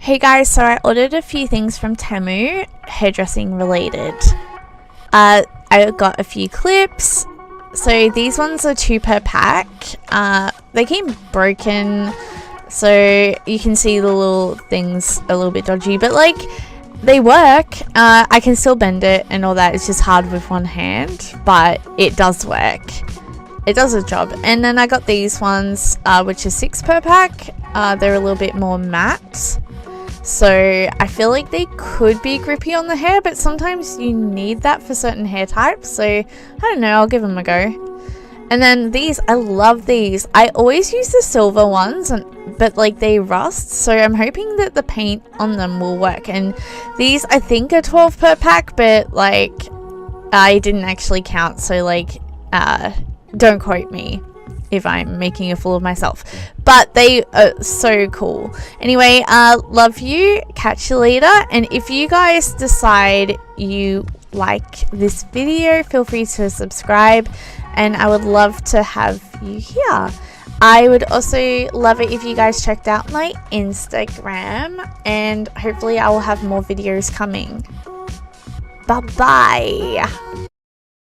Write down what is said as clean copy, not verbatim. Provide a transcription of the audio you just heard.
Hey guys, so I ordered a few things from Temu, hairdressing related. I got a few clips. So these ones are 2 per pack. They came broken, so you can see the little things a little bit dodgy, but like they work. I can still bend it and all that. It's just hard with one hand, but it does work. It does a job. And then I got these ones, which are 6 per pack. They're a little bit more matte. So I feel like they could be grippy on the hair, but sometimes you need that for certain hair types. So I don't know, I'll give them a go. And then these, I love these. I always use the silver ones, but like they rust. So I'm hoping that the paint on them will work. And these I think are 12 per pack, but like I didn't actually count. So like don't quote me if I'm making a fool of myself, but they are so cool. Anyway, love you, catch you later. And if you guys decide you like this video, feel free to subscribe, and I would love to have you here. I would also love it if you guys checked out my Instagram, and hopefully I will have more videos coming. Bye bye.